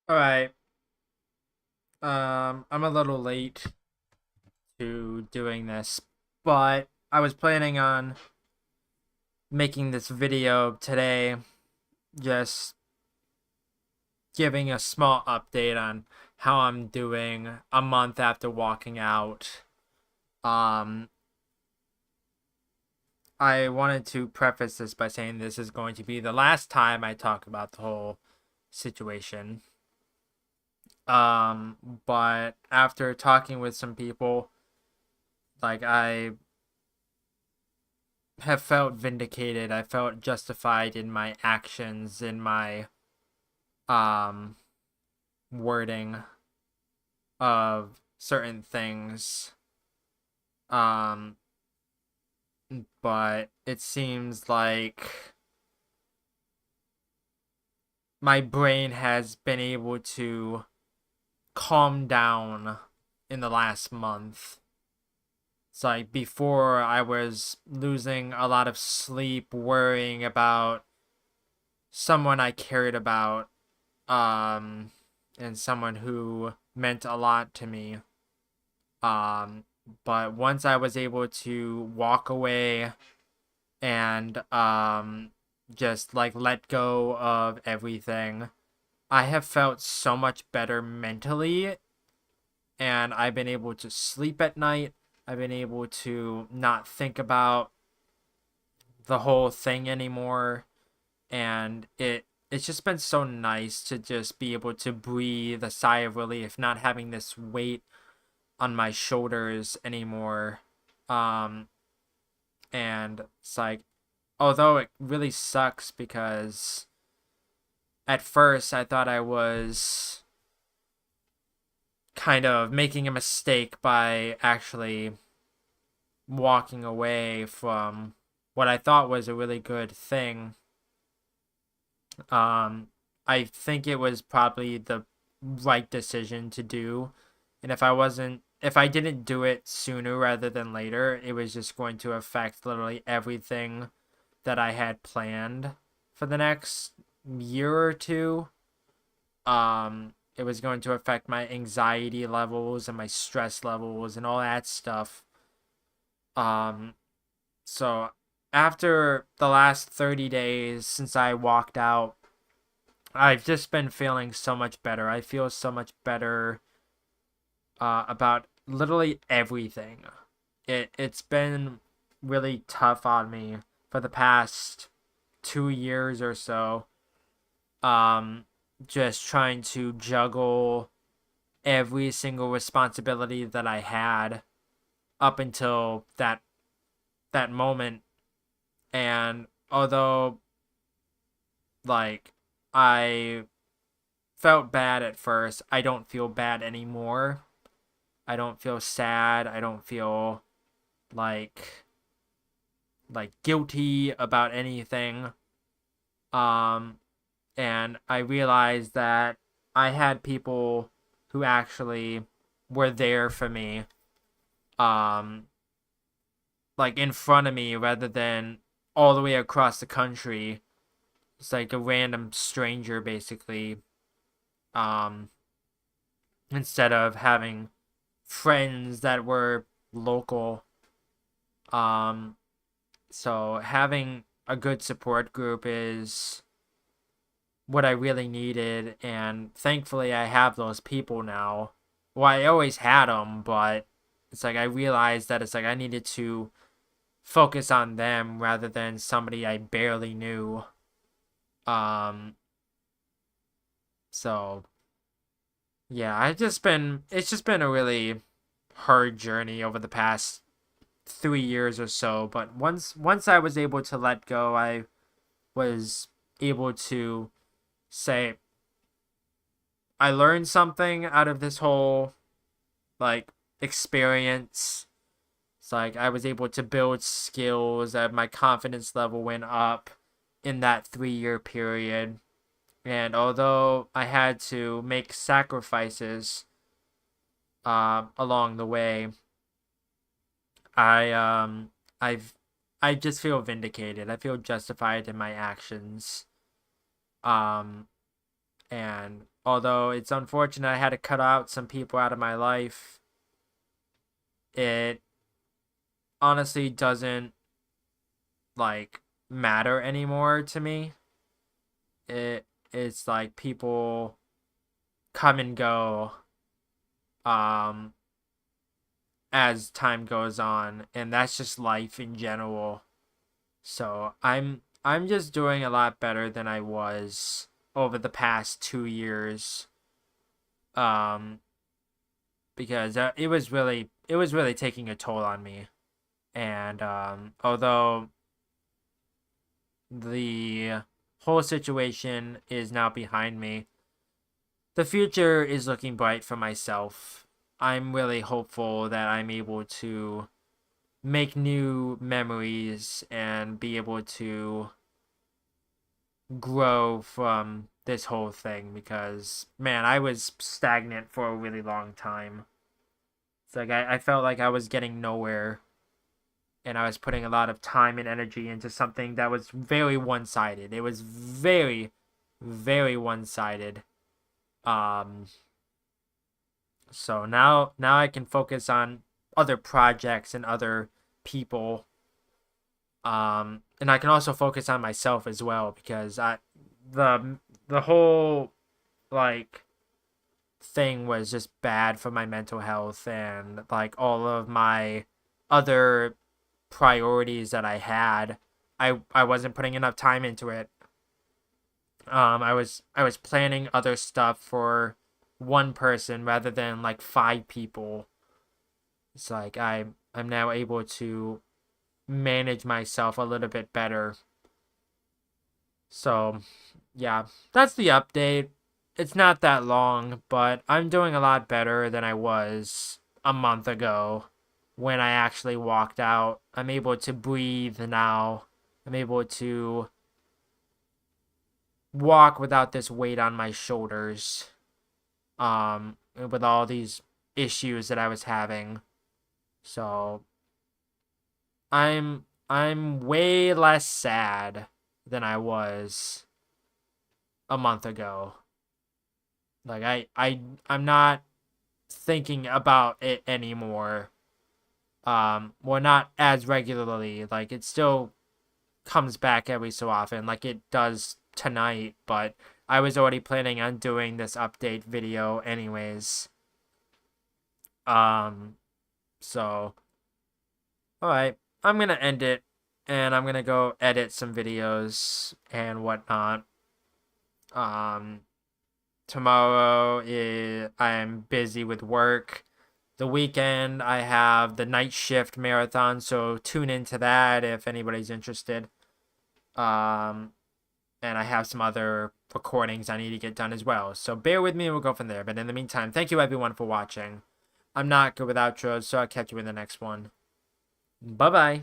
All right. I'm a little late to doing this, but I was planning on making this video today, just giving a small update on how I'm doing a month after walking out. Um, I wanted to preface this by saying this is going to be the last time I talk about the whole situation. But after talking with some people, I have felt vindicated. I felt justified in my actions, in my um wording of certain things. Um but it seems like my brain has been able to calm down in the last month. It's like before I was losing a lot of sleep worrying about someone I cared about, um, and someone who meant a lot to me. Um, but once I was able to walk away and just like let go of everything, I have felt so much better mentally, and I've been able to sleep at night. I've been able to not think about the whole thing anymore, and it's just been so nice to just be able to breathe a sigh of relief, not having this weight on my shoulders anymore. Um, and it's like, although it really sucks because at first I thought I was kind of making a mistake by actually walking away from what I thought was a really good thing. Um, I think it was probably the right decision to do. And if I didn't do it sooner rather than later, it was just going to affect literally everything that I had planned for the next year or two. It was going to affect my anxiety levels and my stress levels and all that stuff. Um, so after the last 30 days since I walked out, I've just been feeling so much better. I feel so much better about literally everything. It's been really tough on me for the past 2 years or so. Um, just trying to juggle every single responsibility that I had up until that moment. And although like I felt bad at first, I don't feel bad anymore. I don't feel sad. I don't feel like guilty about anything. Um and I realized that I had people who actually were there for me, um in front of me rather than all the way across the country. It's like a random stranger basically. Um Instead of having friends that were local. Um so having a good support group is what I really needed, and thankfully I have those people now. Well, I always had them, but it's like I realized that it's like I needed to focus on them rather than somebody I barely knew. Um, so yeah, it's just been a really hard journey over the past 3 years or so. But once I was able to let go, I was able to say I learned something out of this whole like experience. It's like I was able to build skills, that my confidence level went up in that 3 year period. And although I had to make sacrifices along the way, I I've I just feel vindicated. I feel justified in my actions. Um and although it's unfortunate I had to cut out some people out of my life, it honestly doesn't like matter anymore to me. It's like people come and go um as time goes on, and that's just life in general. So I'm just doing a lot better than I was over the past 2 years. Um because it was really taking a toll on me. And although the whole situation is now behind me, the future is looking bright for myself. I'm really hopeful that I'm able to make new memories and be able to grow from this whole thing because, man, I was stagnant for a really long time. It's like I felt like I was getting nowhere, and I was putting a lot of time and energy into something that was very one sided. It was very, very one sided. Um, so now I can focus on other projects and other people. And I can also focus on myself as well because the whole like thing was just bad for my mental health and like all of my other priorities that I had. I wasn't putting enough time into it. I was planning other stuff for one person rather than like five people. It's like I'm now able to manage myself a little bit better. So, yeah, that's the update. It's not that long, but I'm doing a lot better than I was a month ago when I actually walked out. I'm able to breathe now. I'm able to walk without this weight on my shoulders. With all these issues that I was having. So, I'm way less sad than I was a month ago. Like I'm not thinking about it anymore. Well, not as regularly. Like it still comes back every so often, like it does tonight, but I was already planning on doing this update video anyways. Um so all right, I'm gonna end it and I'm gonna go edit some videos and whatnot. Um Tomorrow I'm busy with work. The weekend I have the night shift marathon, so tune into that if anybody's interested. Um, and I have some other recordings I need to get done as well. So bear with me and we'll go from there. But in the meantime, thank you everyone for watching. I'm not good with outros, so I'll catch you in the next one. Bye bye.